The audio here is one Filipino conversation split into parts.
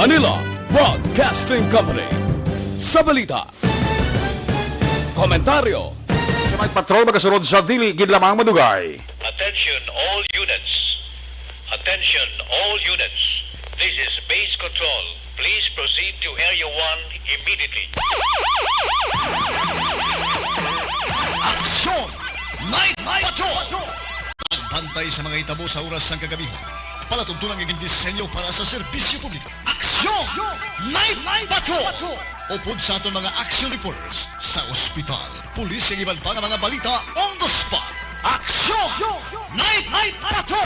Manila Broadcasting Company. Sa balita, komentaryo. Sa may patrol magasunod sa dili gid lamang madugay. Attention all units. Attention all units. This is base control. Please proceed to Area 1 immediately. Aksyon! Night Patrol! Pagbantay sa mga itabo sa oras ng kagabihan. Palatuntunang iging disenyo para sa serbisyo publiko. Aksyon! Night Patrol! Upod sa aton mga action reporters sa ospital, pulis ang iban pa ng mga balita on the spot. Aksyon! Night Patrol!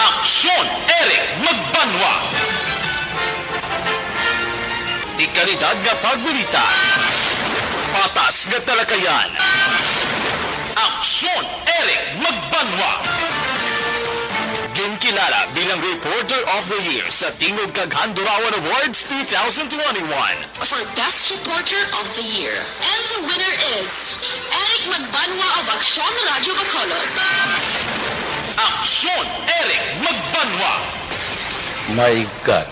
Aksyon! Eric Magbanwa! Ikalidad nga pagbalita. Patas nga talakayan. Aksyon! Eric Magbanwa! Ginkilala bilang Reporter of the Year sa Tingog Kaghandurawan Awards 2021. For Best Reporter of the Year. And the winner is Eric Magbanwa of Aksyon Radio Bacolod. Aksyon! Eric Magbanwa! My God,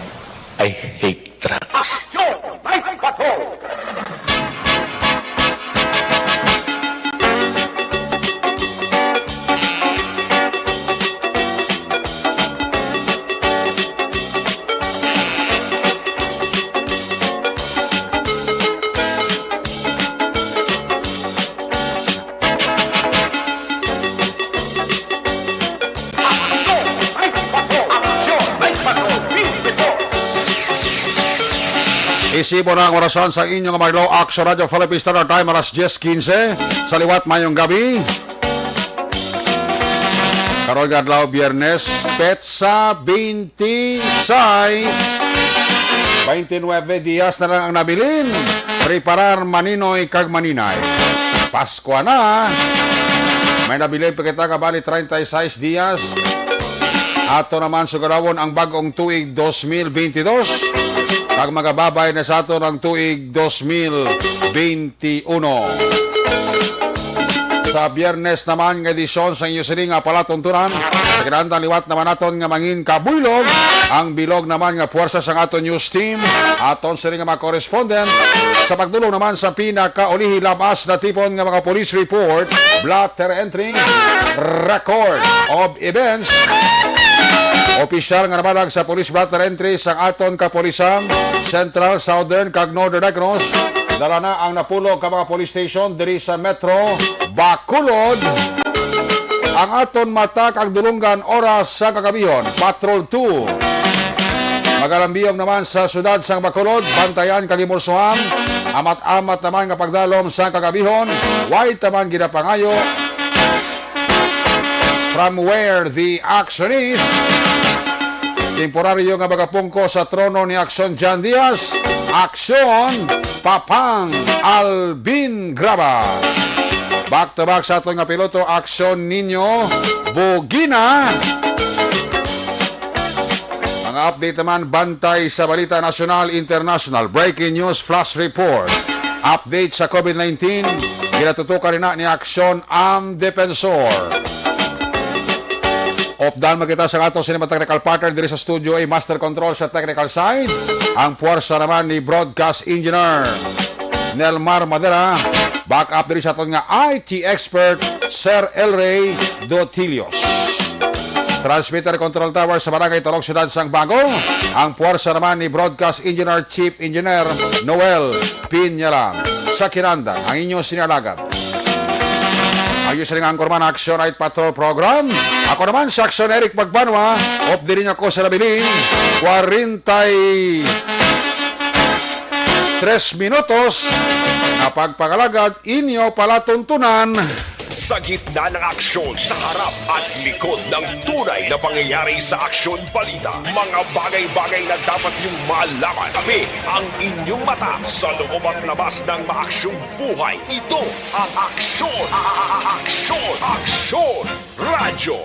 I hate drugs. Isipo na ang orasan sa inyong Marlo Action Radio Philippines Standard Time alas 10:15 sa liwat mayong gabi. Karoy adlaw Biyernes, petsa 26. 29 días na lang ang nabilin. Preparar maninoy kag maninay. Pasko na. May nabilin pa kita kabali 36 días. Ato naman sugarawon ang bagong tuig 2022. Pag magababay na sa ato ng tuig 2021. Sa Biyernes naman ng edisyon sa inyo sili nga palatuntunan. Sa kinahanglan liwat naman naton nga mangin kabuylog. Ang bilog naman nga puwersa sa aton news team. Aton sili nga mga correspondent. Sa pagdulong naman sa pinakaulihi labas na tipon nga mga police report, blatter entry, record of events. Opisyal nga nabalag sa police blatter entry sa aton kapolisang Central, Southern, kag Northern Negros. Dala na ang napulog ka mga police station diri sa Metro Bacolod. Ang aton mata kag dulungan oras sa kagabihon, Patrol 2. Magalambiyog naman sa syudad sang Bacolod, bantayan kalimursuhan. Amat-amat naman nga pagdalom sa kagabihon, white naman ginapangayo. From where the action is, temporaryo nga magapungko sa trono ni Aksyon Jan Diaz, Aksyon Papang Albin Graba. Back to back sa ato nga piloto, Aksyon Nino Bugina. Mga update naman, bantay sa balita nasyonal, international, breaking news, flash report. Update sa COVID-19, ginatutukan rin na ni Aksyon Am Defensor. Opdan magkita sa ato cinema technical partner diri sa studio ay master control sa technical side. Ang puwersa naman ni broadcast engineer Nelmar Madera. Backup diri sa aton nga IT expert Sir Elray Dotilios. Transmitter control tower sa Barangay Talog, Syudad sang Bago. Ang puwersa naman ni broadcast engineer Chief Engineer Noel Pinyalan. Sa Kiranda, ang inyong sinalagat. Ayos rin ang Kurman Action Night Patrol Program. Ako naman si Action Eric Magbanwa. Off din ako sa labiling 40 3 minutos na pagpakalagad inyo palatuntunan. Sa gitna ng aksyon sa harap at likod ng tunay na pangyayari sa Aksyon Balita. Mga bagay-bagay na dapat niyong malaman. Kami ang inyong mata sa loob at labas ng maaksyong buhay. Ito ang Aksyon! Aksyon! Aksyon! Radyo!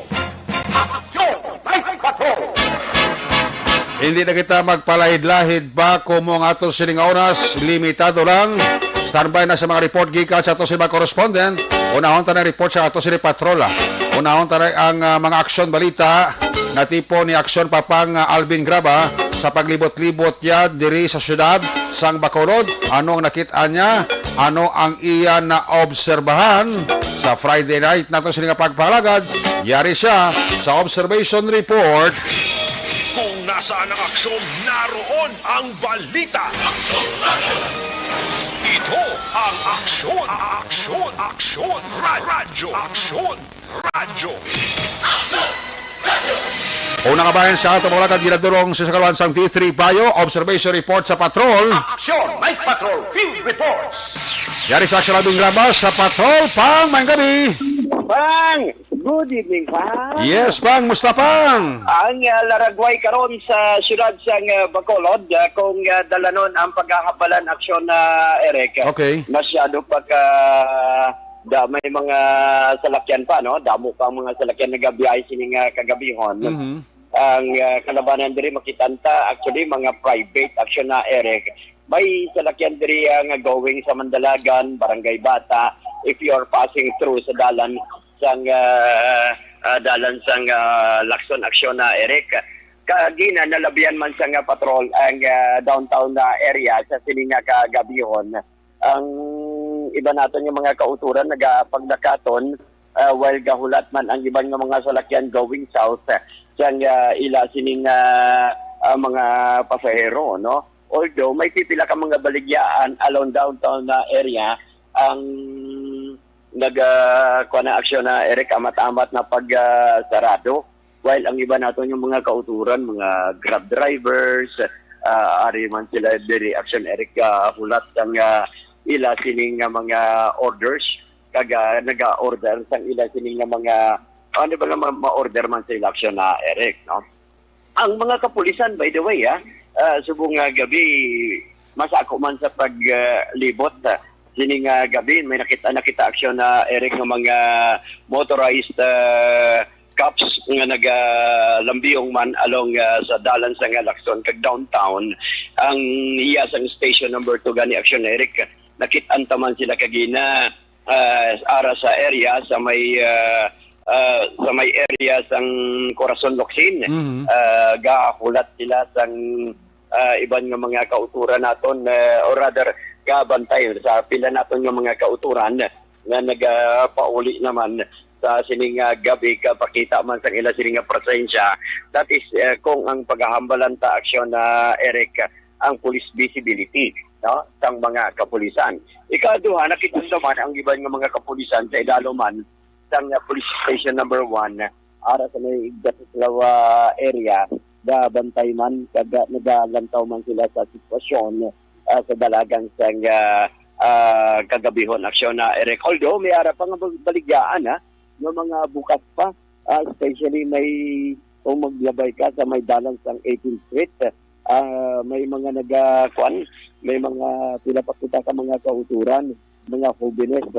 Hindi na kita magpalahid-lahid pa kung mga ato sining oras, limitado lang. Standby na sa mga report gikan sa ato mga correspondent. Unahon ta na report sa ato sini patrola. Unahon ta ang mga aksyon balita na tipo ni aksyon papang Alvin Graba sa paglibot-libot niya diri sa syudad sang Bacolod. Ano ang nakita niya? Ano ang iya na obserbahan sa Friday night nato sini nga pagpalagad? Yari siya sa observation report. Kung nasaan ang aksyon, naroon ang balita. Ito ang Aksyon! Aksyon! Aksyon! Radyo! Aksyon! Radyo! Unang kabayan sa ato mga ginadurong sa Sakalawan sang T3 Bayo, observation report sa patrol. Aksyon! Night Patrol Field Reports! Yari sa aksyon labing grabas sa patrol, pang may gabi. Pang! Good evening, Pang! Yes, pang, musta pang? Ang laragway karon sa siyudad sang Bacolod kung dalanon ang paghahabalan aksyon na Eric. Okay. Masyado pagka may mga salakyan pa, no? Damo pa ang mga salakyan na gabiyahe sining kagabihon. Ang kalabanan diri makitanta actually mga private aksyon na Eric. May salakyan diri ang going sa Mandalagan, Barangay Bata. If you are passing through sa dalan sang Lacson aksyon na Eric, kagina nalabihan man sang patrol ang downtown na area sa sininga kagabihon. Ang iba naton yung mga kauturan nagapagdakaton while gahulat man ang ibang mga salakyan going south sang ila sining mga pasahero, no? Although may pipila ka mga baligyaan along downtown na area ang kuha na aksyon na Eric amat-amat na pag-sarado. While ang iba natin yung mga kauturan, mga grab drivers, ari man sila diri aksyon Eric hulat ang ila sining mga orders, kaga naga-order sang ila sining mga ano ba nga ma-order man sa ila aksyon na Eric, no? Ang mga kapulisan, by the way, subong gabi, masako man sa paglibot, sining gabi may nakita aksyon na Eric ng mga motorized cops nga nagalambiyong man along sa dalan sa Lacson kag downtown. Ang iya sang station number 2 gani aksyon na Eric, nakit-anta man sila kagina ara sa area sa may area sang Corazon Locsin. Gahulat sila sang iban nga mga kauturan naton or rather kabantay sa pila naton yung mga kauturan na nagpauli naman sa sining gabi kapakita man sa ila sining presensya. That is kung ang paghahambalan ta aksyon na Eric ang police visibility, no, sang mga kapulisan. Ikaduha, nakita naman ang iban nga mga kapulisan sa idaloman sang police station number 1 ara sa may Gatislawa area da bantay man kada nagalantaw man sila sa sitwasyon sa dalagang sang kagabihon aksyon na Eric. Although may ara pa nga baligyaan ng mga bukas pa, especially may kung maglabay ka sa may dalan sang 18th Street, may mga may mga pinapakita ka mga kauturan, mga hobbiness,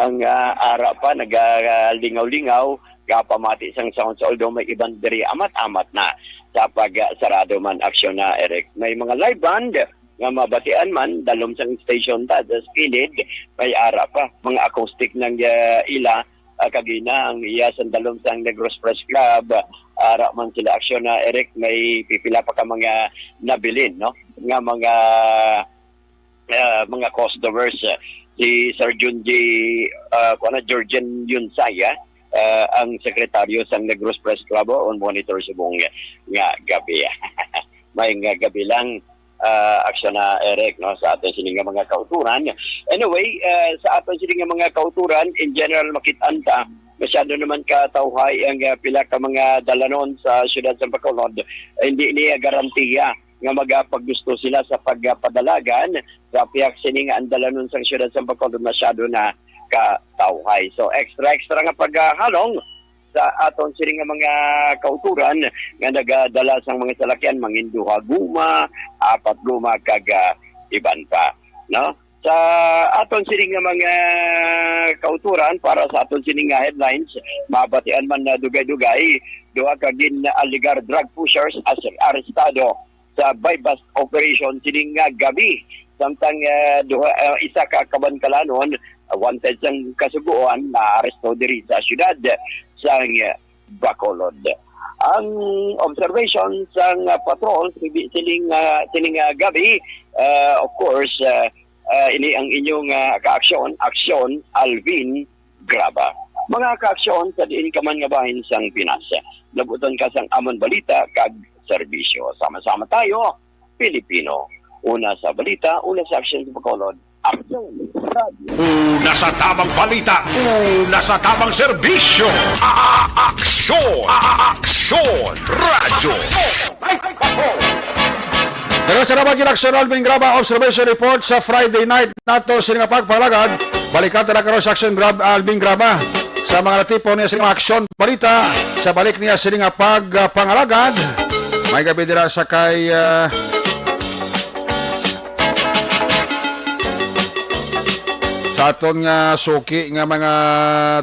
ang ara pa nagalingaw-lingaw, kapamati sang sounds, although may ibang diri amat-amat na sa pag-sarado man aksyon na Eric. May mga live band nga mabatian man dalom sang station ta sa kilid, may ara pa mga acoustic ng ila kagina ang iya sa dalom sang Negros Press Club, ara man sila aksyon na Eric, may pipila pa ka mga nabilin, no, nga mga customers. Si Sir Junji Georgian Yunsaya, ang sekretaryo sang Negros Press Club on monitor subong nga gabi. May nga gabi lang aksyon na Eric, no, sa aton sining mga kauturan. Anyway, sa aton sining mga kauturan in general makitanta masyado naman katawhay ang pila ka mga dalanon sa siyudad sa Bacolod. Hindi niya garantiya nga magapaggusto sila sa pagpadalagan sa piyak sini nga andalanon sang siyudad sa Bacolod masyado na katawhay. So extra nga paghalong sa aton sini nga mga kauturan nga nagadala sang mga salakyan manginduha guma, 4 guma kaga iban pa, no? Sa aton sini nga mga kauturan para sa aton sini nga headlines, mabatian man na dugay-dugay, duha ka din aligar drug pushers as arestado sa bypass operation sini nga gabi. Samtang isa ka kabankalanon wanted sang kasuguan na aresto diri sa syudad sang Bacolod. Ang observation sang patrol sining gabi, of course, ini ang inyong aksyon Alvin Graba. Mga kaaksyon sa diin ka man nga bahin sang Pinas. Labuton ka sang amon balita kag serbisyo. Sama-sama tayo, Pilipino. Una sa balita, una sa aksyon sa Bacolod. Aksyon Radio. Una sa tamang balita, una sa tamang serbisyo. Aksyon! Aksyon! Radyo! Pero sa naman Aksyon Alvin Graba Observation Report sa Friday night nato sila nga pagpalagad. Balikan talaga karon sa Aksyon Alvin Graba sa mga tipo niya sila aksyon balita sa balik niya sila nga pagpangalagad. May gabi dira sa kay sa aton nga suki nga mga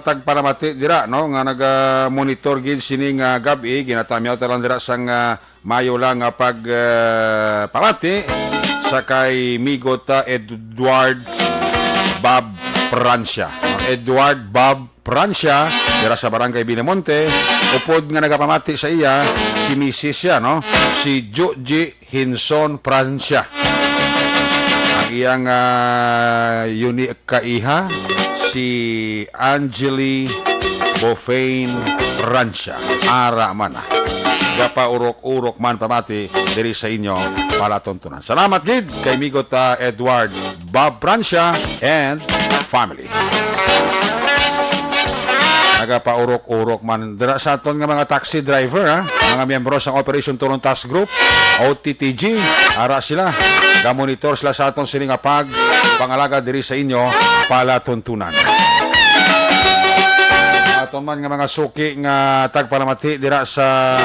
tagpanamati dira, no, nga naga-monitor gid sini nga gabi ginatamyaw talang dira sang mayo lang nga pagpamati sa kay Migota Edward Bob Francia. Edward Bob Francia dira sa barangay Binamonte, upod nga nagapamati sa iya si Mrs. siya, no, si Joji Hinson Francia. Iyang unique kaiha si Angeli Bofain Francia. Ara man na. Gapa urok-urok man pamati diri sa inyo palatuntunan. Salamat gid kay Migot Edward Bob Francia and family. Nagapaurok-urok man dira sa aton nga mga taxi driver, ha? Mga miyembro sa Operation Tulong Task Group, OTTG, ara sila. Ga-monitor sila sa aton sini nga pangalaga diri sa inyo palatuntunan. Aton man nga mga suki nga tagpalamati dira sa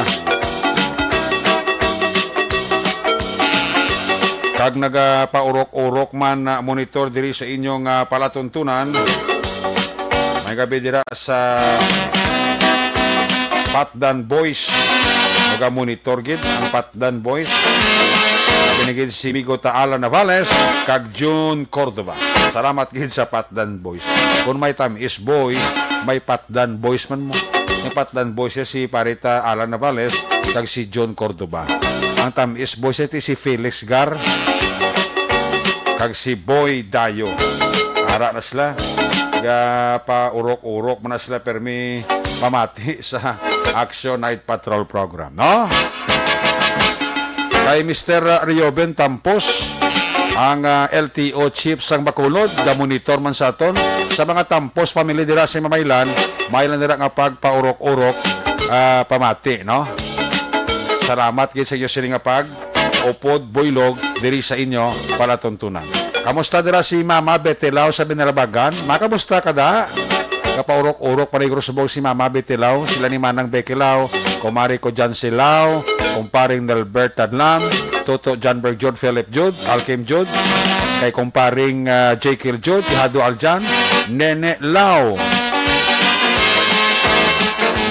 kag nagapaurok-urok man na monitor diri sa inyong palatuntunan. May gabi dira sa Patdan Boys. Naga-monitor gid ang Patdan Boys. Binigid si Migo Alan Navales kag June Cordova. Salamat gid sa Patdan Boys. Kung may tamis boy, may Patdan Boys man mo. May Patdan Boys si Parita Alan Navales kag si June Cordova. Ang tamis boys iti si Felix Gar kag si Boy Dayo. Ara na sila. Pa urok-urok man na sila permi pamati sa Action Night Patrol Program, no? Kay Mr. Rioben Tampos, ang LTO chief sang Bacolod, da-monitor man sa aton sa mga Tampos family dira sa Mamaylan, mailan dira nga pagpaurok-urok pamati, no? Salamat gid sa inyo sila nga upod buylog diri sa inyo palatuntunan. Kamusta dira si Mama Betelao sa Binarabagan? Makamusta ka da? Kapaurok-urok panigro subog si Mama Betelao, sila ni Manang Bekelao, kumari ko Jan Silao, kumparing Delbert Tadlam, Toto Janberg Jod, Philip Jod, Alkim Jod, kay kumparing Jekyll Jod, Hado Aljan, Nene Lao.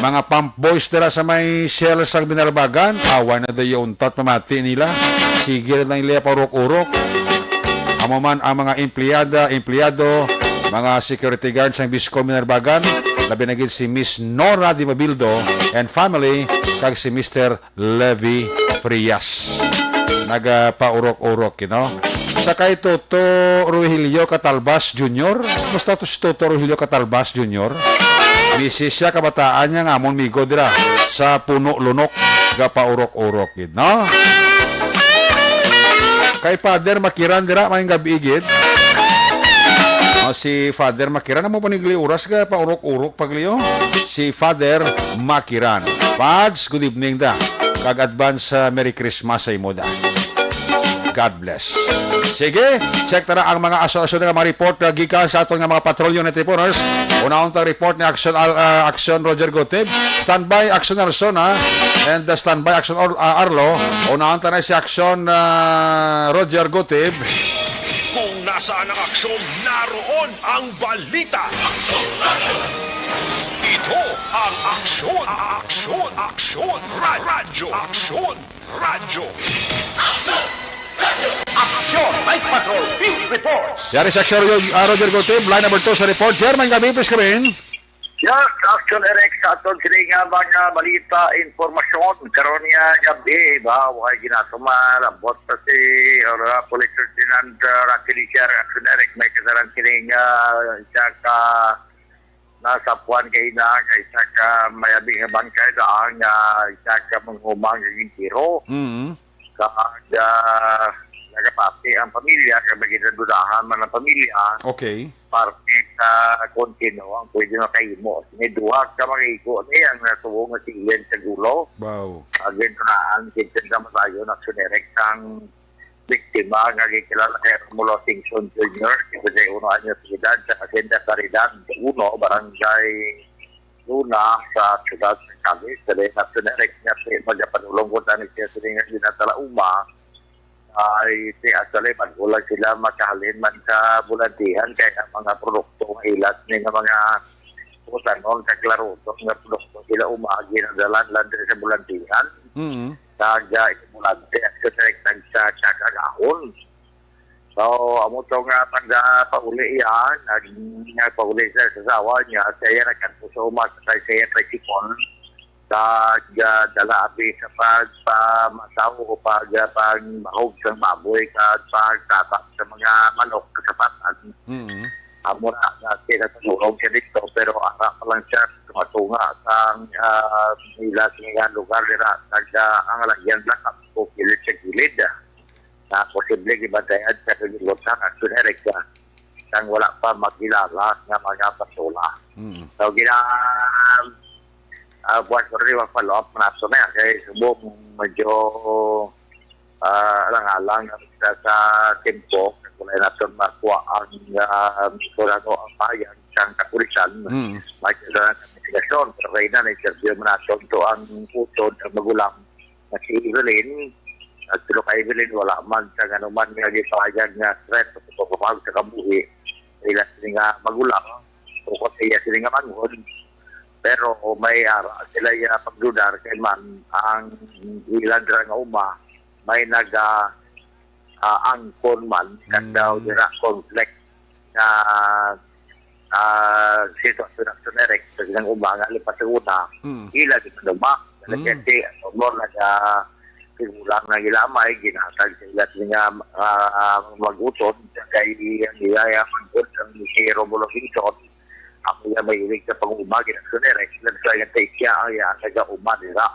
Mga pump boys dira sa may shell sa Binarabagan, awan na dayo untat pamati nila. Sige na nila paurok-urok. Amo man ang mga empleyado, mga security guards ng Biscom Binarabagan, labi na gid si Miss Nora Di Mabildo and family, kag si Mr. Levi Frias. Nagapaurok-urok, you know. Sa kay Toto Rogelio Catalbas Jr., musta to si Toto Rogelio Catalbas Jr., misis siya kabataan niya nga amon migo dira sa Puno Lunok, gapaurok-urok, you know. Kay Father Makiran dira maing gabi gid. Si Father Makiran mo panigli oras ka pa urok-urok pagliyo. Si Father Makiran. Pads, good evening da. Kag advance Merry Christmas sa imo da. God bless. Sige, check tara ang mga asosasyon nga mga report na gikan sa aton nga mga patrol unit reporters. Unahon tang report ni Action Roger Gotib, standby Action Arsona, and standby Action Arlo. Unahon ta na si Action Roger Gotib. Kung nasaan ang aksyon, naroon ang balita. Ito ang aksyon, radyo, Action Night Patrol Field Reports. Yari si Action Roger Gotib, line number 2 sa report. Chairman gabi, please come in. Yes, Action Eric sa aton sila nga mga balita, informasyon, karon nga gabi, ba, huwag ginatuman, abot pa si Police Lieutenant Rocky Lichar, Action Eric, may kasaran sila nga siya ka nasa puwan kay na, kay siya ka mayabing nga bangkay daan, siya ka manghumang yung tiro, nagapati ang pamilya, kabagin na dudahan man ang pamilya, Okay. parte sa kontino ang pwede na kayo mo. May duwag ka mga iko niya ang natuwong na silen sa gulo. Wow. Again, ang kitchen na matayo na sunerek ang biktima nga gikilala kay Romulo Singson Jr. Kasi kay uno anyo sigidad sa Hacienda Caridad 1, Barangay Luna sa Ciudad ng Cali. Kasi na sunerek niya magpapanulong ko tanig siya sa nga ginatala ay actually magkulang sila makahalin man sa bulantihan kaya mga produkto ng ilat ng mga utanon kaklaruto ng produkto sila umagi na dalan sa bulantihan kaga imulante at kasarektan sa kakagahon. So amo to nga pauli yan nga pauli sa sasawa niya saya nagkanto sa umakasay saya tricycle dala api sa pagpamasaw o pagmahog sa baboy pagtatak sa mga manok kasapatan. Amo na tinatulong siya dito pero ara pa lang siya tumatunga sa nila sa lugar nila ang lagyan lang o kilid sa gilid na posible gibantayan sa kagilotang at sunerek nang wala pa magkilala ng mga pasola. So buat ko rin follow-up na ito na kaya subok medyo alang-alang sa tempo kulay na ito makuha ang surano ang bayan siyang kapulisan may kailangan ng investigasyon pero kaya na na-interview mo na ito ang utod ang magulang na si Evelyn at silo ka Evelyn wala man sa ganuman nga gipahayan nga threat o pagpapahag sa kabuhi ilan sila nga magulang o kasi sila nga mangon. Pero may sila yung pagdudar kay man ang ilan dira nga uma may angkon man kandaw dira conflict na sitwasyon ng sunerek sa ilang uma nga lipas sa una ila di manuma kasi umor na sigulang na ilamay ginatag sa ilat nga mag-utod kay ang nilaya manggod ang si Romulo Singson ako yung may ilig sa pang-umagi ng sunerek lang sa yung take siya ang taga-umanira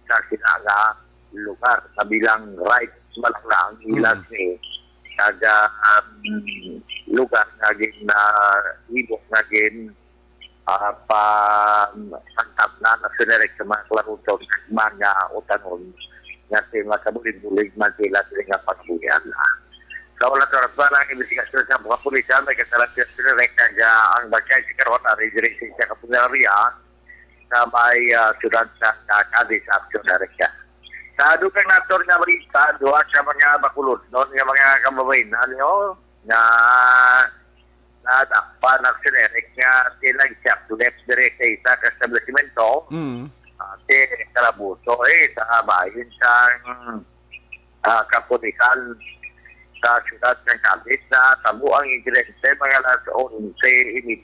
sa sinaga lugar na bilang right malaklang ilang taga lugar naging na ibok naging pagtap na sunerek sa mga klaruto mga utanon nga mga kabulig-bulig man sila nga pagbuyan sa wala to parang investigasyon sa mga pulisya may kasalat siya sunerek ang bagay si karon redirect siya kapunarya sa may sudad sa Cadiz Action Direct siya. Sa dukang nator nga marita duha sa mga bakulod noon nga mga kamabayin nyo na nadakpan ng sunerek nga sila siya left direct sa isa ka establishmento at kalabuso sa bayan sa kapulisan sa siyudad ng Cadiz na tabo ang ingrediente mga alas 11:30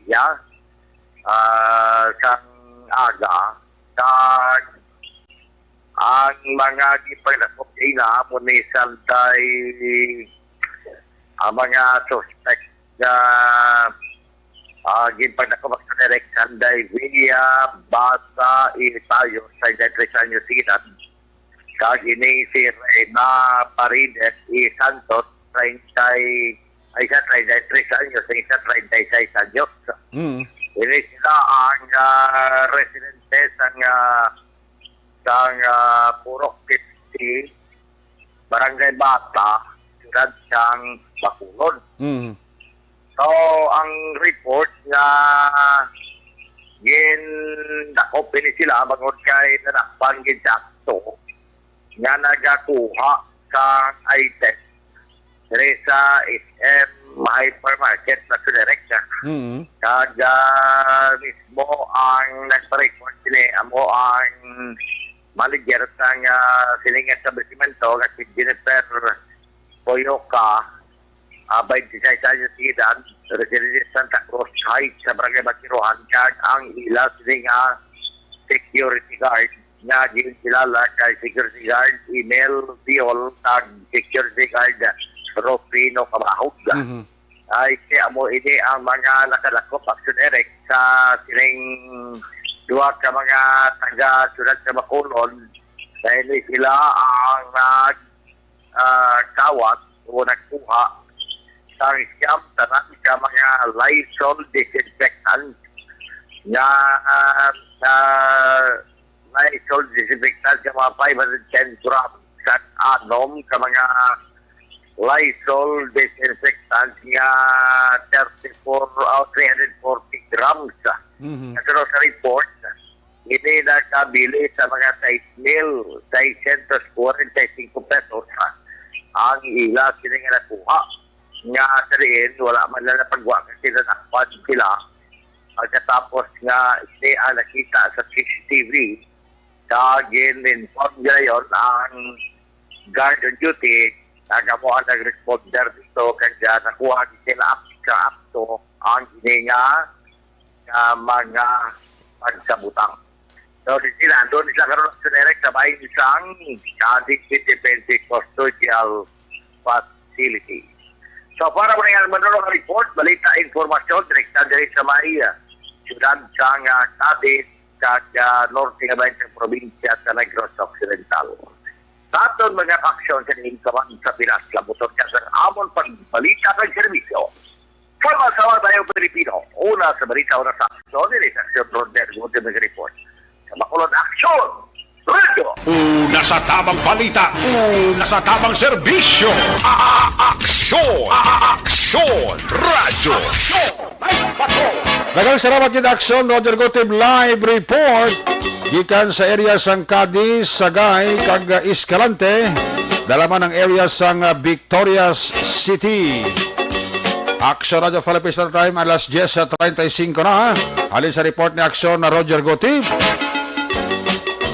sang aga ang mga gipaglasok na munisan tay ang mga suspect na gipaglasok sa direksyon day via basa itayo sa 3 anyos sigitan kag ini si Reyna Parides Santos 33 anyos sa isa 36 anyos. Ini sila ang residente sang Purok City, Barangay Bata, syudad sang Bacolod. Mm. So, ang report nga dako ni sila bangod kay nanakpan gid sa akto nga nagakuha sa item diri sa SM hypermarket na direkta. Mm. Kag mismo ang nagpa-report sila amo ang manager sang siling establishmento nga si Jennifer Poyoka, 26 años de edad, residente de Santa Cruz Heights sa Barangay Batirohan. Kag ang ila siling security guard nga kilala kay security guard Emil Piol kag security guard Rufino Cabahog. Mhm. Ay kaya mo ini ang mga nakalakop action Eric sa siling duwa ka mga taga syudad sa Bacolod dahil sila ang kawat o nagkuha sa scam tanan ka mga Lysol disinfectant nga Lysol disinfectant ka mga 510 grams sa anom ka mga Lysol disinfectant nga 340 grams. Mhm. Pero sa report, hindi nakabili sa mga 6,645 pesos ang ila sila nga nakuha. Nga sa rin, wala man lang na pagwa kasi nanakpan sila. Pagkatapos nga nakita sa CCTV, kagin inform nila yun ang guard on duty, nagawa nag-responder dito kaya nakuha sila sa akto ang hininga mga pagsabutang. So, doon sila karoon sa direct sa bahay isang Cadiz Independent Custodial Facility. So, para mo nga manulong ang report, balita, informasyon, direkta direct sa may siyudad sang Cadiz kag norte nga bayan sa probinsya sa Negros Occidental. Sa aton mga aksyon sa ningkaman sa Pinas, labuton ka sa amon pagbalita kag serbisyo. Sama-sama tayo Pilipino. Una sa balita, una sa aksyon, nila sa aksyon Rodner, Gute Report. Sa Bacolod Aksyon, Radio! Una sa tamang balita, una sa tamang serbisyo. Aksyon! Aksyon! Radyo! Daghang salamat gid aksyon Roger Gotib live report gikan sa area sang Cadiz, Sagay kag Escalante, dalaman ang area sang Victorias City. Aksyon Radio Philippines Standard Time alas 10:35 na. Halin sa report ni aksyon na Roger Gotib.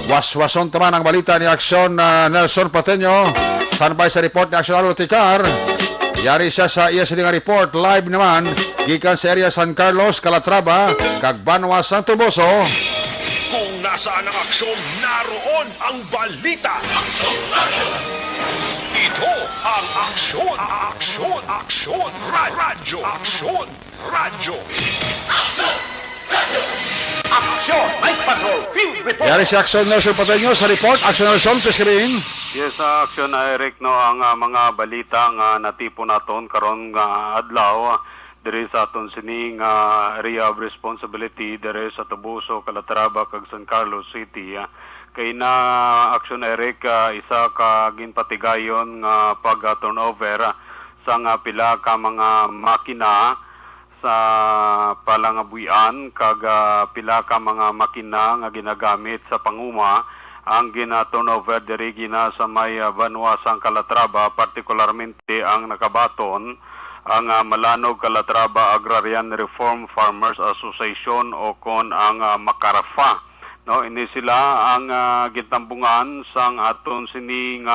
Waswason taman ang balita ni aksyon na Nelson Pateño. Standby sa report ni aksyon Alo Ticar. Yari siya sa iya siling report live naman gikan sa area San Carlos, Calatrava kag Banwa, Santo Boso. Kung nasaan ang aksyon, naroon ang balita. Ito ang aksyon, aksyon, aksyon, radyo, aksyon, radyo. Aksyon! Night Patrol! Field Report! Yari si aksyon Nelson Pateño sa report. Aksyon Nelson, please kabihin. Yes, aksyon na Eric no ang mga balita nga natipo naton karon nga adlaw diri sa aton sining area of responsibility diri sa Tubuso, Calatrava kag San Carlos City. Kay na aksyon Eric isa ka ginpatigayon nga pag-turnover sa nga pila ka mga makina sa palangabuyan kag pila ka mga makina nga ginagamit sa panguma ang gina-turnover diri gina sa may Banwa sang Calatrava, partikularmente ang nakabaton ang Malanog Calatrava Agrarian Reform Farmers Association o kon ang Makarafa. No, ini sila ang gitambungan sang aton sining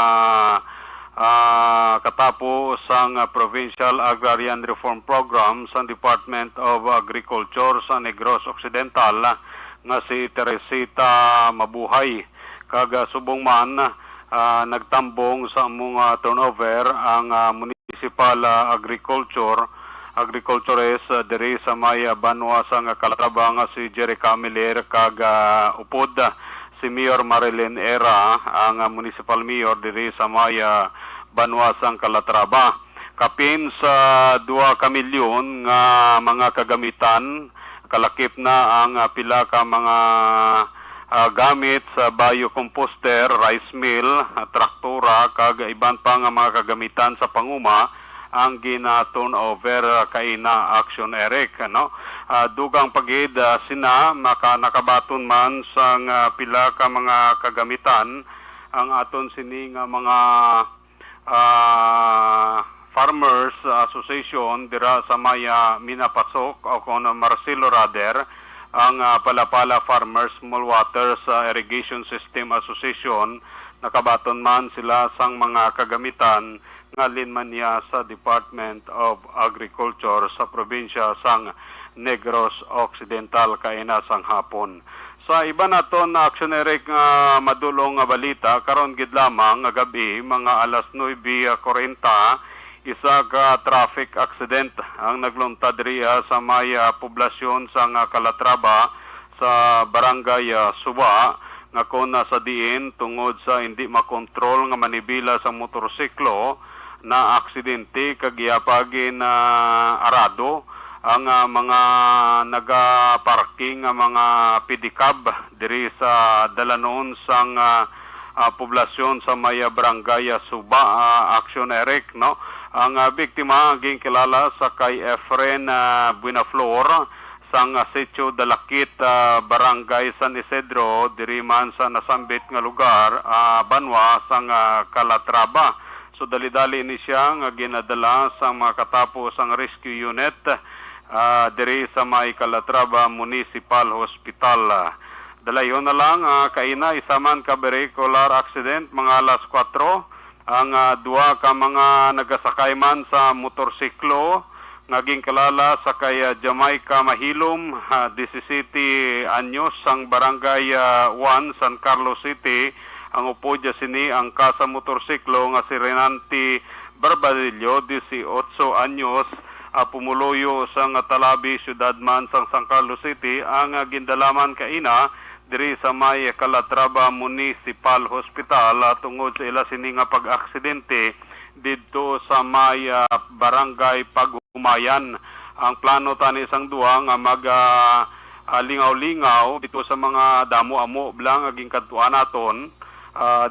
katapo sang Provincial Agrarian Reform Program sa Department of Agriculture sa Negros Occidental nga si Teresita Mabuhay. Kaga subong man nagtambong sa among turnover ang Municipal Agriculturist diri sa may Banwa sang Calatrava nga si Jerry Camiller kag upod si Mayor Marilyn Era ang Municipal Mayor diri sa may Banwa sang Calatrava. Kapin sa 2 ka milyon nga mga kagamitan, kalakip na ang pila ka mga gamit sa biocomposter, rice mill, traktora, kag iban pa nga mga kagamitan sa panguma ang gina-turn over kaina Action Eric, no? Dugang pagid sina nakabaton man sang pila ka mga kagamitan ang aton sini nga mga Farmers Association dira sa Maya Minapasok o kon Marcelo Rader, ang Palapala Farmers Small Waters Irrigation System Association, nakabaton man sila sang mga kagamitan nga linman niya sa Department of Agriculture sa probinsya sang Negros Occidental kaina sang hapon. Sa iba naton na Action Eric nga madulong nga balita karon gid lamang nga gabi mga alas 9:40 isa ka traffic accident ang nagluntad diriya sa Maya poblasyon sang Calatrava sa barangay Suba nga kon sa diin tungod sa hindi makontrol nga manibela sa motorsiklo na aksidente kagyapagin na arado ang mga naga-parking mga pedicab diri sa dalanon sang poblasyon sa Maya Barangay Suba. Action Eric, no? Ang biktima ang kilala sa kay Efren Buenaflor sang Sitio Dalakit, Barangay San Isidro, diri man sa nasambit nga lugar, Banwa sang Calatrava. So dali-dali ni siya nga ginadala sa mga katapos ang rescue unit diri sa may Calatrava Municipal Hospital. Dalayon na lang kaina isaman ka vehicular accident mga alas 4 ang duha ka mga nagasakay man sa motorsiklo naging kalala sa kay Jamaica Mahilom, 17 anyos sang Barangay 1 San Carlos City. Ang upo dya sini ang kasa motorsiklo nga si Renanti Barbadillo, 18 anyos, pumuloyo sa Talabi, Ciudad man sang San Carlos City. Ang gindalaman kaina diri sa may Calatrava Municipal Hospital tungod sa ila sini nga pag-aksidente didto sa may barangay Paghumayan. Ang plano tani isang duha nga mag lingaw-lingaw dito sa mga damo-amo blang aging kadtuan naton.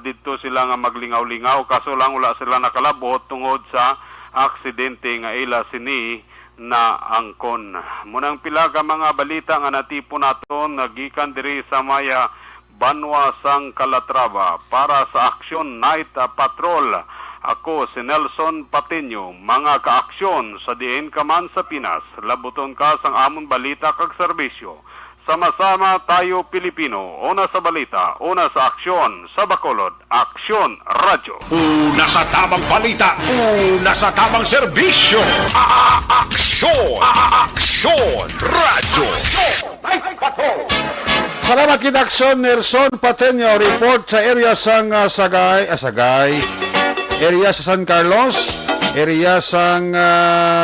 Dito sila nga maglingaw-lingaw kaso lang wala sila nakalabot tungod sa aksidente nga ila sini na angkon. Munang pila ka mga balita nga natipon naton nagikan diri sa Maya Banwa sang Calatrava para sa Action Night Patrol. Ako si Nelson Patiño, mga kaaksyon sa diin ka man sa Pinas, labuton ka sang amon balita kag serbisyo. Sama-sama tayo Pilipino, una sa balita, una sa aksyon, sa Bacolod, Aksyon Radyo. Una sa tamang balita, una sa tamang serbisyo. Aksyon! Aksyon! Radyo! Night Patrol! Salamat kid Aksyon Nelson Patiño, report sa area sang area sa San Carlos, area sang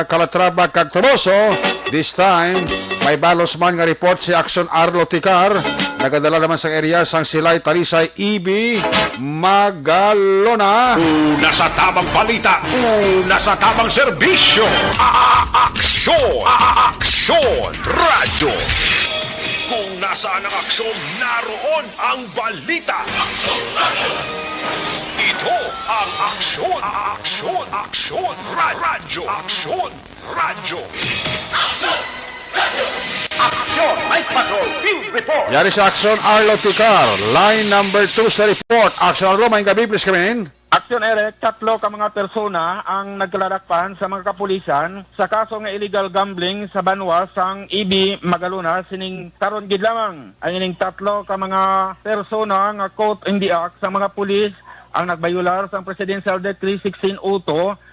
Calatrava kag Toloso. This time may balos man nga report si Action Arlo Ticar. Nagadala naman sa area sang Silay Talisay EB Magalona. Una sa tamang balita, una sa tamang serbisyo. Aksyon! Aksyon! Radyo! Kung nasaan ang aksyon, naroon ang balita. Ito ang aksyon! Aksyon! Aksyon! Radyo! Aksyon! Radyo! Action Night Patrol Field Report! Yari sa Action Arlo Ticar. Line number 2 sa report. Action Arlo, may gabi, please come in. Action Eric, 3 ka mga persona ang naglarakpan sa mga kapulisan sa kaso nga illegal gambling sa Banwa sang EB Magalona sining karon gid lamang. Ang ining 3 ka mga persona nga caught in the act sa mga pulis ang nagbayular sang Presidential Decree 1602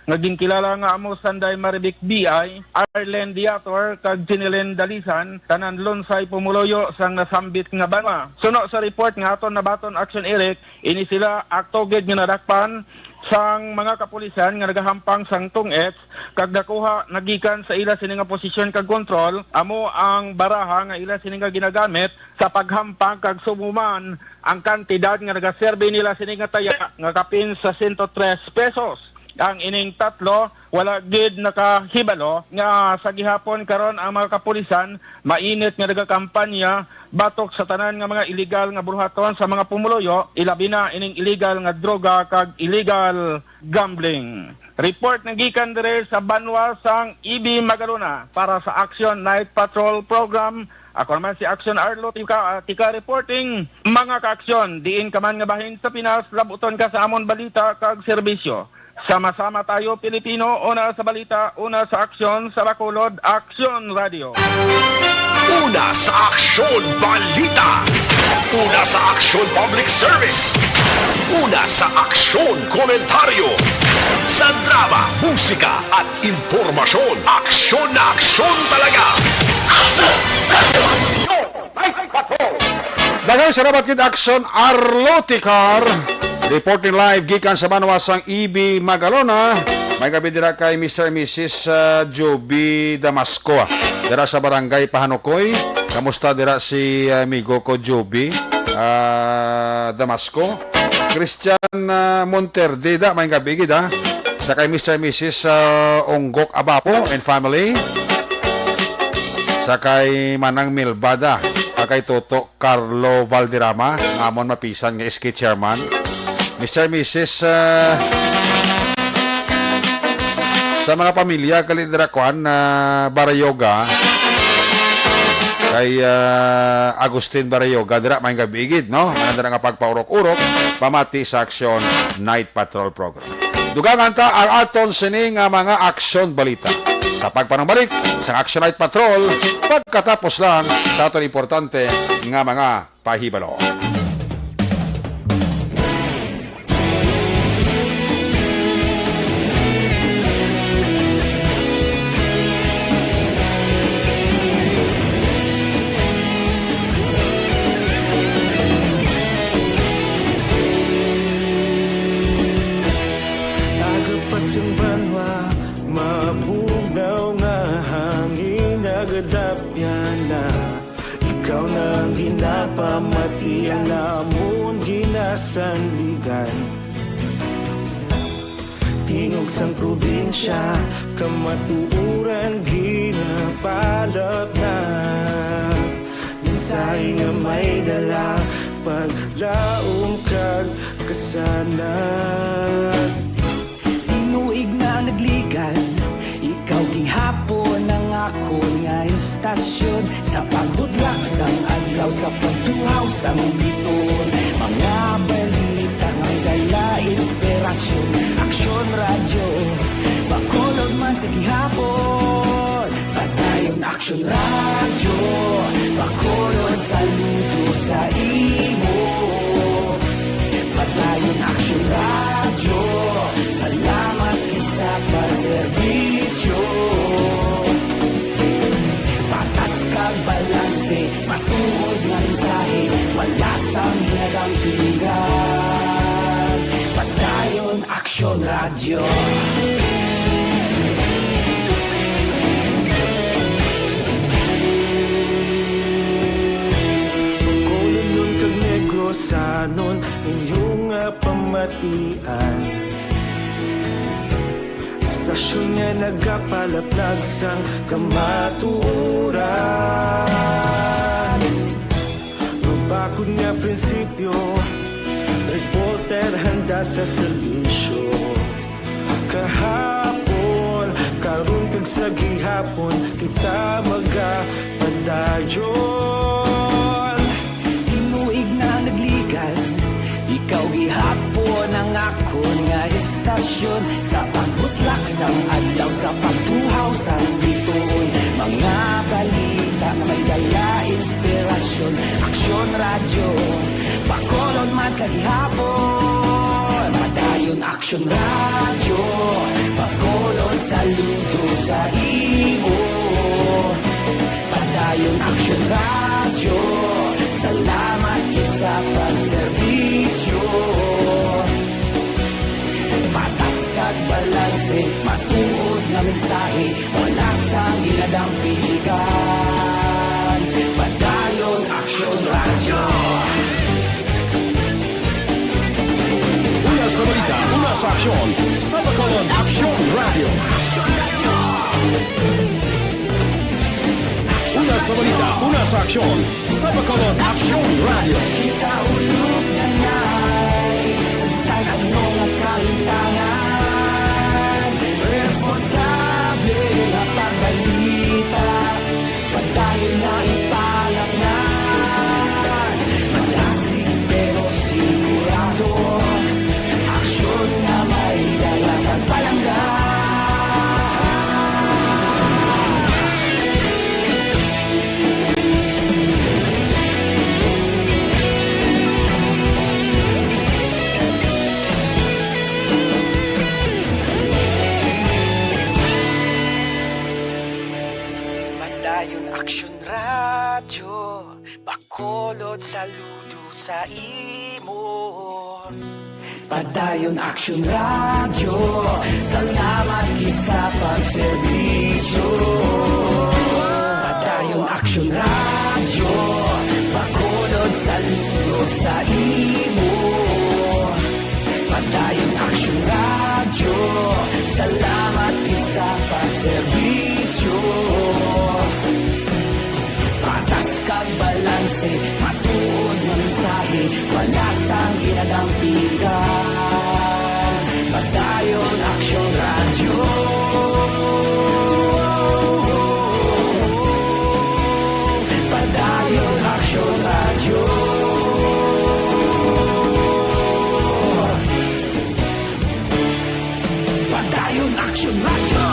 nga ginkilala nga amo Sanday Maribic BI, Arlen Diator kag Jinilen Dalisan tanan lonsay pumuloyo sang nasambit nga Banwa. Suno sa report nga aton nabaton Action Eric, ini sila akto gid nga nadakpan sang mga kapulisan nga nagahampang sang tungets kag dakuha nagikan sa ila sini nga posisyon kag kontrol amo ang baraha nga ila sini nga ginagamit sa paghampang kag sumuman ang kantidad nga nagaserbe nila sini nga taya nga kapin sa 103 pesos. Ang ining 3 wala gid nakahibalo nga sa gihapon karon ang mga kapulisan mainit nga nagakampanya batok sa tanan nga mga illegal nga buhaton sa mga pumuloyo, ilabi na ining illegal nga droga kag illegal gambling. Report ng gikan dire sa Banwa sang EB Magalona para sa Action Night Patrol Program. Ako naman si Action Arlo tika reporting. Mga ka-aksyon, diin ka man nga bahin sa Pinas, labuton ka sa amon balita kag serbisyo. Sama-sama tayo Pilipino, una sa balita, una sa aksyon, sa Bacolod, Action Radio. Una sa Aksyon Balita. Una sa Aksyon Public Service. Una sa Aksyon Komentaryo. Sa drama, musika at impormasyon. Aksyon na aksyon talaga. Action Night Patrol. Daghang salamat kid Action Arloticar. Reporting live gikan sa Banwasang EB Magalona. May gabi dira kay Mr. and Mrs. Joby Damasco. Dira sa Barangay Pahanukoy. Kamusta dira si amigo ko Joby Damasco? Christian Monterde da may gabi gid ha. Sa kay Mr. and Mrs. Onggok Abapo and family. Sa kay Manang Milbada. Sa kay Toto Carlo Valderrama, ngamon mapisan nga SK chairman. Mr. and Mrs. Sa mga pamilya kalidrakwan na Barayoga kay Agustin Barayoga dira may gabigid no ana nga pagpaurok-urok pamati sa Action Night Patrol Program. Dugangan ta ang aton sining mga aksyon balita sa pagpanambalik sa Action Night Patrol pagkatapos lang sa aton importante nga mga pahibalo. Pamati ang namon ginasandigan. Tingog sang probinsya kamatuuran ginapalap na. Minsay nga may dala paglaom kag kasanan. Tinuig na nagligan, ikaw gihapon ang ako nga istasyon. Sa pagbudlak sang adlaw, sa pagtuhaw sang biton. Mga balita may dala inspirasyon. Aksyon radyo, Bacolod man sa gihapon. Patayon Aksyon radyo, Bacolod saludo sa imo. Patayon Aksyon radyo, salamat isa pa serbisyo. Patas kag balanse, matuod nga mensahe, wala sang hinadampingan. Patayon Aksyon radyo. Bacolod nun kag Negrosanon, inyong pamatian. Istasyon nga nagapalaplag sang kamatuuran. Mabakod nga prinsipyo, reporter handa sa serbisyo. Kahapon, karon kag sa gihapon, kita magapadayon. Tinuig na nagligan, ikaw gihapon ang akon nga istasyon. Sa pagbutlak sang adlaw, sa pagtuhaw sang biton. Mga balita na may dala inspirasyon. Aksyon radyo, Bacolod man sa gihapon. Padayon Aksyon radyo, Bacolod saludo sa imo. Padayon Aksyon radyo, salamat isa pagserbisyo. Patas kag balanse, matuod nga mensahe, wala sang ginadampigan. Padayon Aksyon radyo. Una sa balita, una sa aksyon, sa Bacolod Aksyon Radio. Una sa balita, una sa aksyon, sa Bacolod Action Radio. Kita ulog na na'y Samsan anong nagkaintangan Responsable na pagbalita Pagdahil na ipalaknan Malasig pero sigurado Aksyon na may dalang at palanggan Madayon Aksyon Radyo Bacolod saludo sa imo Padayon Aksyon Radyo Salamat gid sa pagserbisyo Padayon Aksyon Radyo Bacolod saludo sa imo Padayon Aksyon Radyo Salamat gid sa pagserbisyo Patas kag balanse, matuod ng mensahe, wala sang ginadampigan. Padayon Aksyon Radyo. Padayon Aksyon Radyo. Padayon Aksyon Radyo.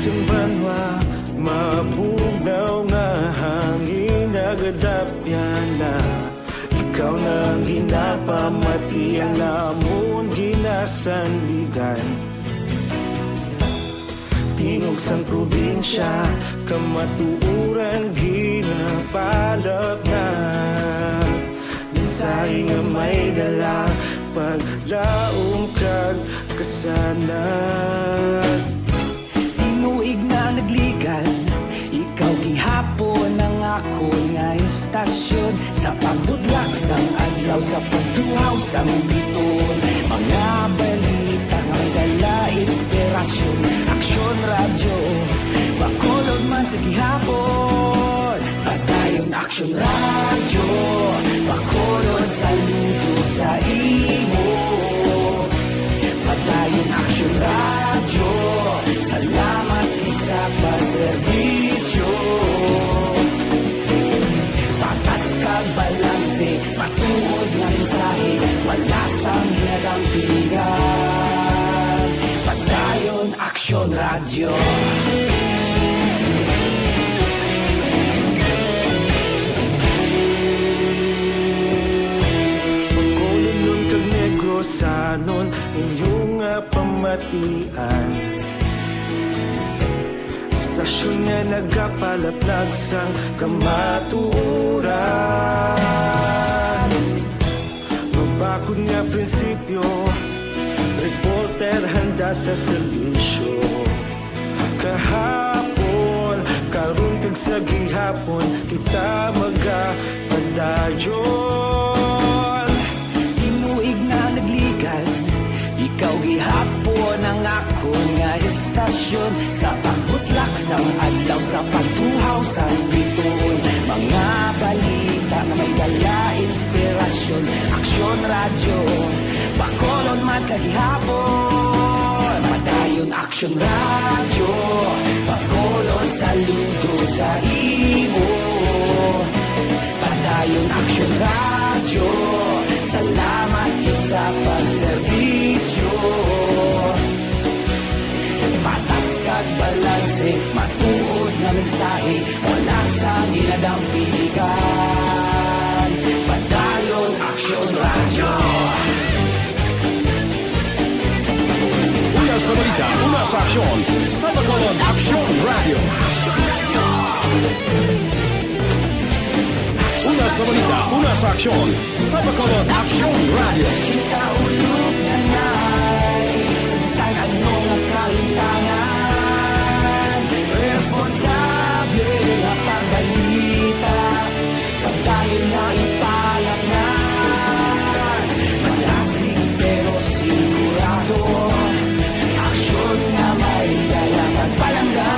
Banwa, mabugnaw nga hangin nagadapyan na Ikaw nang ginapamatian namon ginasandigan Tingog sang probinsya, kamatuuran ginapalap na Mensahe nga may dala, paglaom kag kasanan Tinuig na nagligan Ikaw gihapon ang ako nga istasyon Sa pagbudlak sang adlaw Sa pagtuhaw sang biton Mga balita nga dala inspirasyon Aksyon Radyo Bacolod man sa gihapon Padayon Aksyon Radyo Bacolod saludo sa imo Padayon Aksyon Radyo Salamat sa pagserbisyo Patas kag balanse Patuod na mensahe Wala sang ginadampigan Padayon Aksyon Radyo Bacolod nun kag Negros Sanon Inyong pamatian Stasyon nga nagapalaplag sang kamatuuran Mabakod nga prinsipyo Reporter handa sa serbisyo Kahapon, karon kag sa gihapon Kita magapadayon Tinuig na nagligan Ikaw gihapon ang ako nga istasyon Sa pagbutlak sang adlaw Sa pagtuhaw sang biton Mga balita na may dala inspirasyon Aksyon Radyo Bacolod man sa gihapon Padayon Aksyon Radyo Bacolod saludo sa imo Padayon Aksyon Radyo Salamat sa pagserbisyo Patas kag balanse Matuod na mensahe Wala sa ginadampigan Padayon Aksyon Radyo Una sa balita, una sa aksyon, sa Bacolod Action Radio. Una sa balita, una sa aksyon. Sa Bacolod Action Radio. Kaulog na na'y Sansan anong nagkahintangan Responsable na pagbalita Pagdahil na ipalak na Malasig pero sigurado Aksyon na may dalang at palangga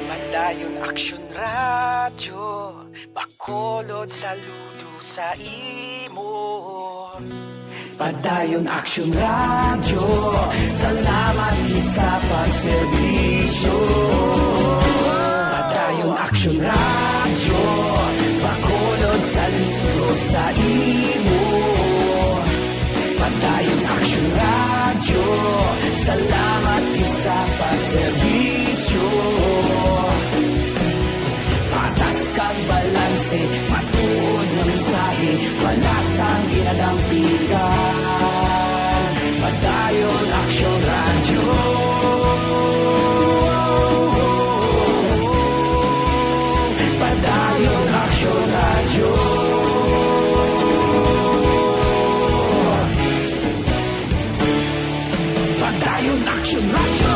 Padayon Aksyon Radyo Bacolod saludo sa imo Padayon Action Radio Salamat gid sa pagserbisyo Padayon Action Radio Bacolod saludo sa imo Padayon Action Radio Salamat gid sa pagserbisyo Patas kag balanse matuod nga mensahe wala sang ginadampigan Padayon Action Radio Padayon Action Radio Padayon Action Radio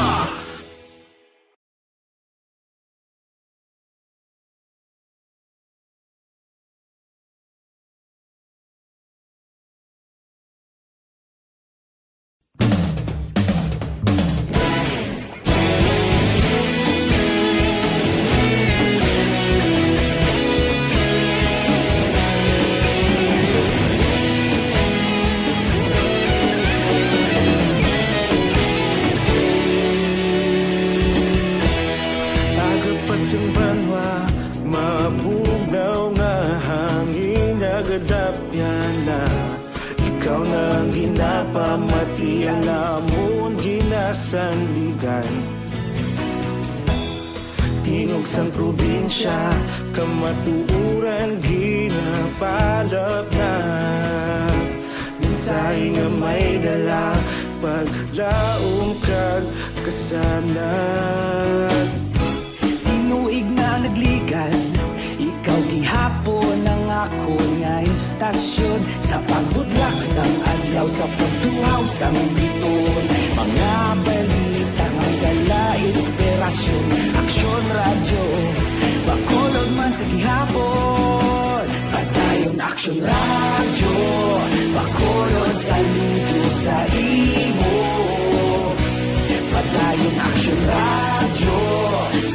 Agapasang banwa, mabugnaw nga hangin nagadapyan na ikaw na ang ginapamatian namon ginasandigan Tingog sang probinsya, kamatuuran ginapalap na Minsay nga may dala, paglaom kag kasanan Tinuig na nagligan Ikaw gihapon ang ako nga istasyon Sa pagbudlak sang adlaw Sa pagtuhaw sang biton Mga balita nga dala inspirasyon Aksyon radyo Bacolod man sa gihapon Padayon Aksyon radyo Bacolod saludo sa imo Padayon Aksyon radyo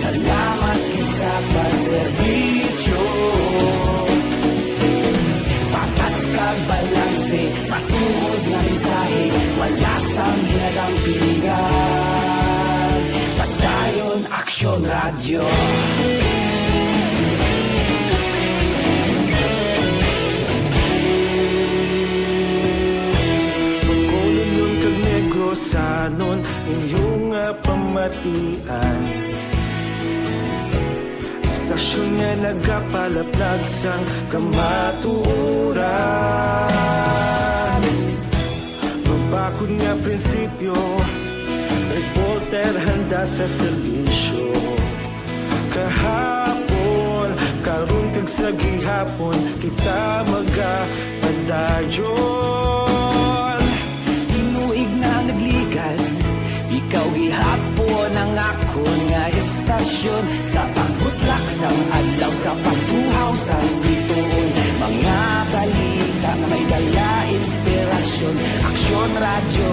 Salamat sa pagserbisyo Patas kag balanse Matuod nga mensahe Wala sang ginadampigan Padayon Aksyon Radio Bacolod nun kag Negros sanon inyong pamatian Istasyon nga nagapalaplag sang kamatuuran Mabakod nga prinsipyo Reporter handa sa serbisyo Kahapon, karon kag sa gihapon Kita magapadayon Tinuig na nagligan Ikaw gihapon ang ako nga istasyon Sa pagbutlak sang adlaw Sa pagtuhaw sang biton Mga balita na may dala inspirasyon Aksyon radyo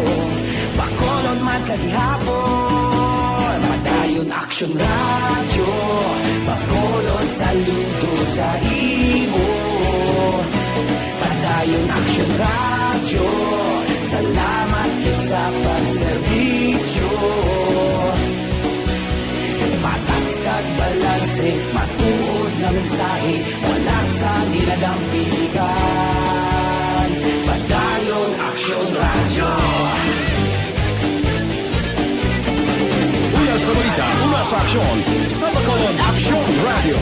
Bacolod man sa gihapon Padayon Aksyon radyo Bacolod saludo sa imo Padayon Aksyon radyo Salamat sa pagserbisyo Patas kag balanse Matuod na mensahe Wala sa ginadampigan Padayon Aksyon Radio sa aksyon sa Bacolod Action Radio.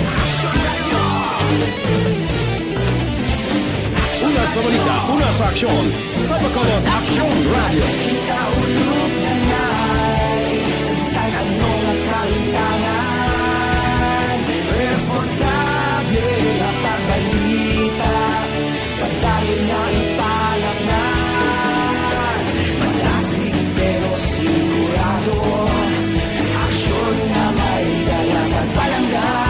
Una sa balita, una sa aksyon sa Bacolod Action Radio. Kaulog na ngay, sagsang anong nakahintangan, responsable na pagbalita, pagdayo na ipalaknan, malasig pero sigurado, aksyon na may dalang at palanggan.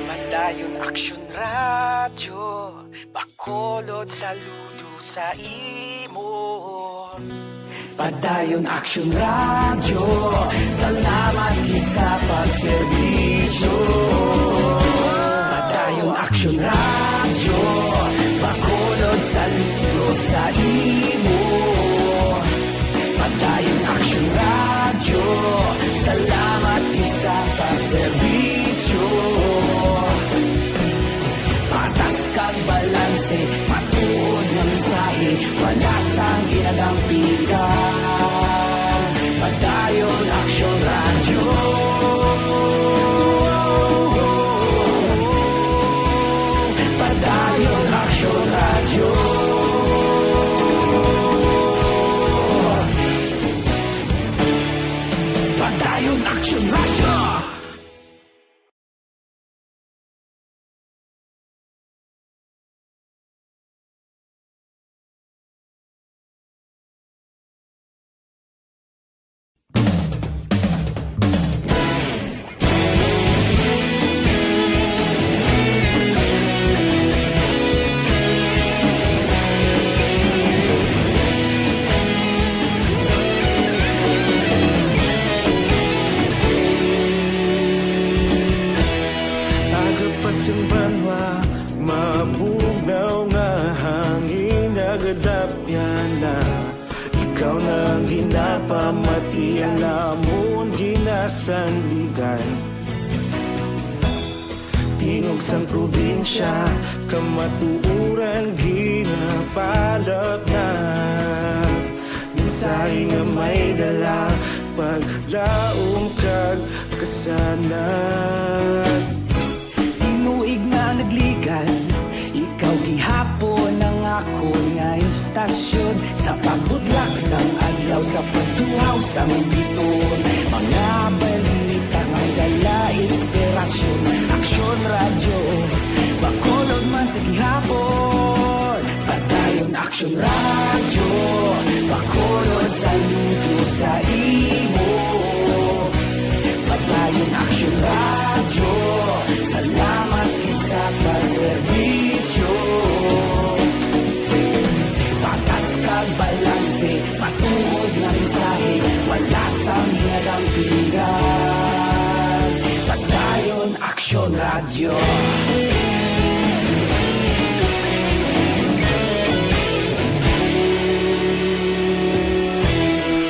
Madayon Aksyon Radyo, Bacolod saludo sa imo. Padayon Action Radio, salamat gid sa pagserbisyo. Padayon Action Radio, Bacolod saludo sa imo. Padayon Action Radio, salamat gid sa pagserbisyo. Patas kag balanse, matuod nga mensahe, wala sang ginadampigan. Padayon Action Radio. Padayon Action Radio. Padayon Action Radio. Banwa, mabugnaw nga hangin nagadapyan na. Ikaw na ang ginapamati, ang lamon ginasandigan. Tingog sang probinsya, kamatuuran ginapalap na. Mensahe nga may dala, paglaom kag kasanan. Tinuig nga nagligan, ikaw gihapon ang ako nga istasyon. Sa pagbudlak sang adlaw, sa pagtuhaw sang biton, mga balita nga dala inspirasyon. Aksyon Radio, Bacolod man sa gihapon. Padayon Aksyon Radio, Bacolod saludo sa imo. Padayon Aksyon Radio, salamat sa pagserbisyo. Patas kag balanse, matuod nga mensahe, wala sang ginadampigan. Padayon Aksyon Radio.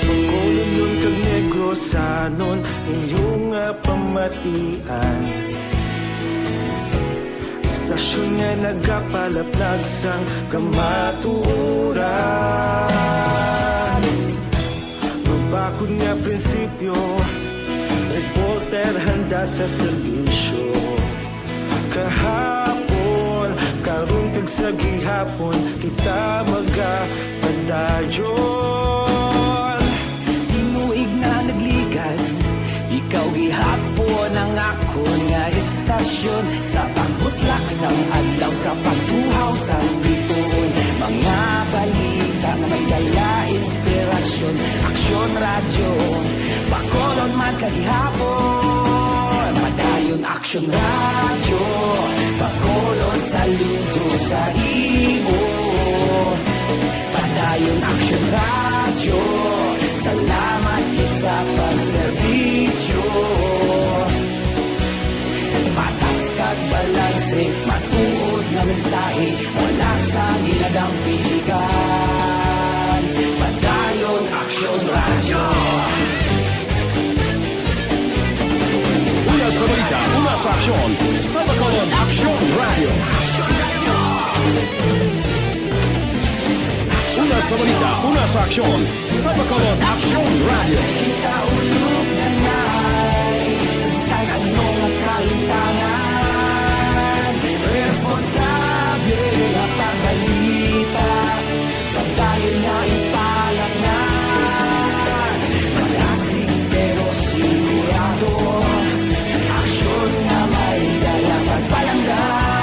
Bacolod nun kag Negrosanon, inyong pamatian. Stasyon nga nagapalaplag sang kamatuuran. Mabakod nga prinsipyo, reporter handa sa serbisyo. Kahapon, karong kag sa gihapon, kita magapadayon. Tinuig na nagligan, ikaw gihapon ang ako nga istasyon. Sa pagbutlak sang adlaw, sa pagtuhaw sang biton, mga balita nga may dala inspirasyon. Aksyon Radio, Bacolod man sa gihapon. Padayon Aksyon Radio, Bacolod saludo sa imo. Padayon Aksyon Radio, salamat sa pagserbisyo. Patas kag balanse, matuod nga mensahe, wala sang ginadampigan. Padayon Aksyon Radio. balita, una sa aksyon. Sa Bacolod Action Radio. Una sa balita, una sa aksyon. Sa Bacolod Action Radio. Kaulog na na'y Sagsang anong nakalintangan Responsable at pagbalita Pagdahil na ipalat na Malasig pero sigurado Aksyon na may dalang pagpalanggan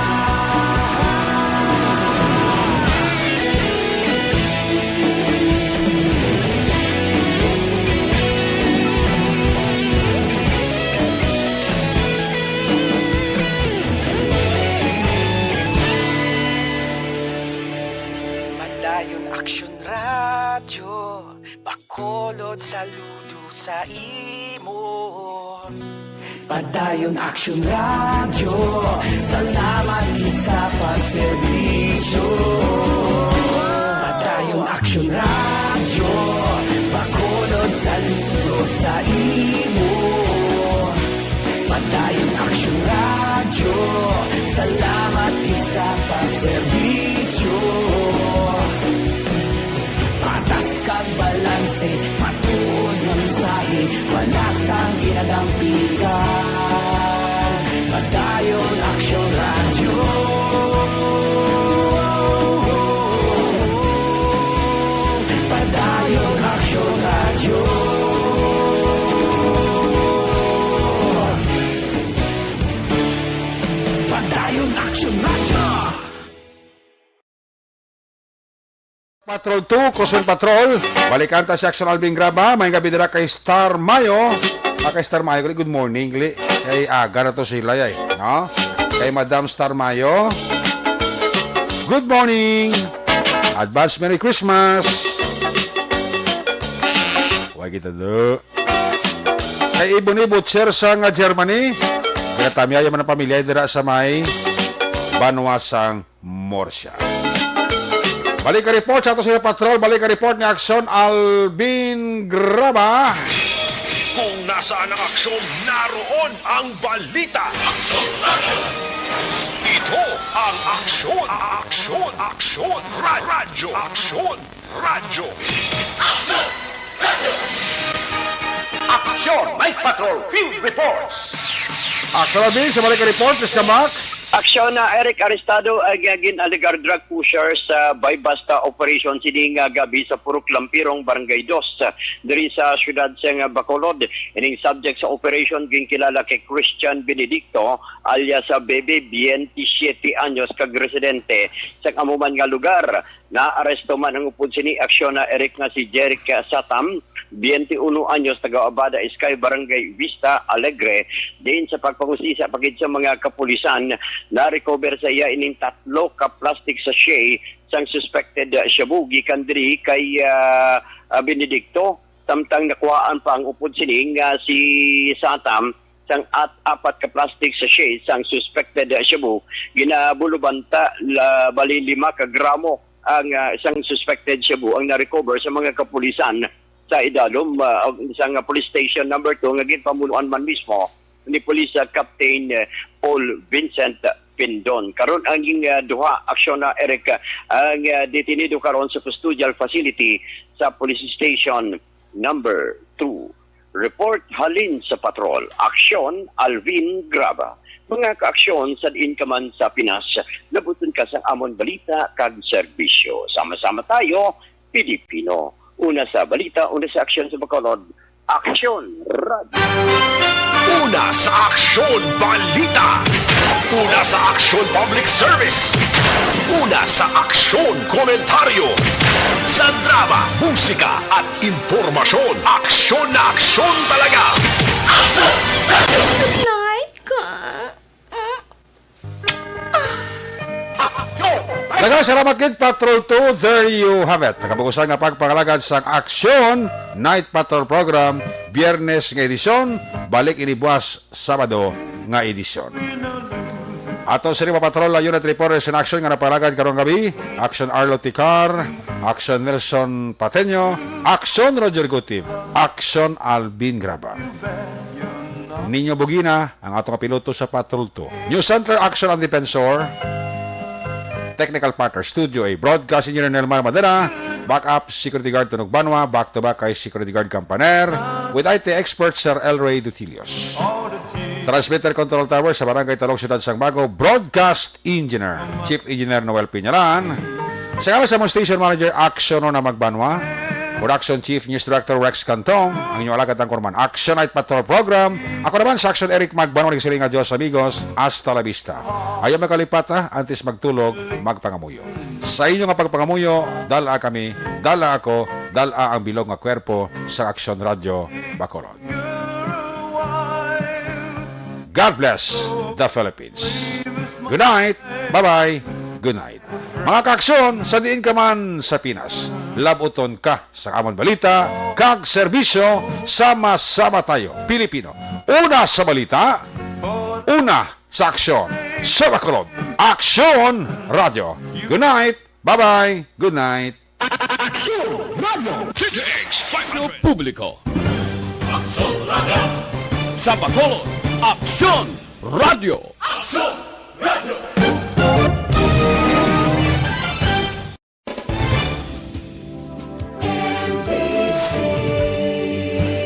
Madayon Aksyon Radyo Bacolod saludo sa imo Padayon Action Radio Salamat gid sa pagserbisyo Padayon Action Radio Bacolod saludo sa imo Padayon Action Radio Salamat gid sa pagserbisyo Patas kag balanse Matuod ng mensahe Wala sang ginadampigan Padayon Action Radio Padayon Action Radio Padayon Action Radio Patrol 2, Cruising Patrol. Balikan ta si Action Alvin Graba. May gabi dira kay Star Mayo. Kay Star Mayo, good morning. Kay aga na to sila ay. No? Kay Madam Star Mayo. Good morning. Advance Merry Christmas. Huwag kita do. Kay Ibon Butcher sa nga Germany. Kaya tamiyaya man ang pamilya dira sa may Banwasang Morsya. Balik ka report sa ato sa patrol. Balik ka report ni Action Alvin Graba. Kung nasaan ang aksyon, naroon ang balita. Ito ang aksyon, radyo. Action Night Patrol Field Reports. Action Alvin, sa balik ka report. Please come back. Aksyon na Eric Aristado ay ginaligar drug pusher sa Baybasta operation sining gabi sa Purok Lampirong Barangay 2 diri sa siyudad sa Bacolod. Ining subject sa operation ginkilala kay Christian Benedicto alias sa Bebe 27 anyos kag residente sa amuman nga lugar. Na-aresto man ang upod sini aksyon na Eric nga si Jeric Satam 21 anyos taga-Abada Sky Barangay Vista Alegre din sa pagpangusisa pagid sa mga kapulisan na-recover sa iya ining 3 ka plastic sachet sang suspected shabu gikan diri kay Benedicto samtang nakuhaan pa ang upod sining si Satam sang 4 ka plastic sachet sang suspected shabu ginabulubanta bali 5 ka gramo ang isang suspected shabu ang na-recover sa mga kapulisan sa Idalom isang police station number 2 nga ginpamunuan man mismo ni Police Captain Paul Vincent Pindon. Karon ang duha aksyon na Eric ang detenido karon sa custodial facility sa police station number 2. Report halin sa patrol. Aksyon Alvin Graba. Mga kaaksyon sa diin ka man sa Pinas, nabuton ka sa amon balita kag serbisyo. Sama-sama tayo, Pilipino. Una sa balita, una sa aksyon sa Bacolod. Aksyon Radio. Una sa aksyon, balita. Una sa aksyon, public service. Una sa aksyon, komentaryo. Sa drama, musika at impormasyon. Aksyon na aksyon talaga. Night ka. Daghang salamat kid Patrol 2. There you have it. Nakabukusan nga pagpangalagad sa Aksyon Night Patrol Program. Biyernes nga edisyon, balik inibuas Sabado nga edisyon. Ato sa lima patrol la unit reporters in action nga napalagad karong gabi. Action Arlo Ticar, Action Nelson Pateño, Action Roger Gutib, Action Alvin Graba. Ninyo Bugina, ang atong piloto sa Patrol 2. News Center Action and Defensor. Technical partner, Studio A. Broadcast Engineer Nelmar Madera. Backup, Security Guard Tunog Banwa. Back-to-back kay Security Guard Campaner. With IT expert, Sir Elray Dutilios. Transmitter Control Tower sa Barangay Talog, Ciudad Sangbago. Broadcast Engineer, Chief Engineer Noel Piñaran. Sa kala sa mga Station Manager, Action na Magbanwa. Production Chief News Director Rex Cantong, ang inyong alagad ng Kurman. Action Night Patrol Program. Ako naman sa Action Eric Magbanwa, nagsiling adios amigos, hasta la vista. Ayaw magkalipat ha, antes magtulog, magpangamuyo. Sa inyong pagpangamuyo, dala kami, dala ako, dala ang bilog nga kwerpo sa Action Radio Bacolod. God bless the Philippines. Good night, bye-bye, good night. Mga kaaksyon, sa diin ka man sa Pinas, labuton ka sa amon balita, kag serbisyo, sama-sama tayo, Pilipino. Una sa balita, una sa aksyon, sa Bacolod, Aksyon Radio. Good night, bye-bye, good night. Aksyon Radio! Publiko. Aksyon Radio! Sa Bacolod, Aksyon Radio!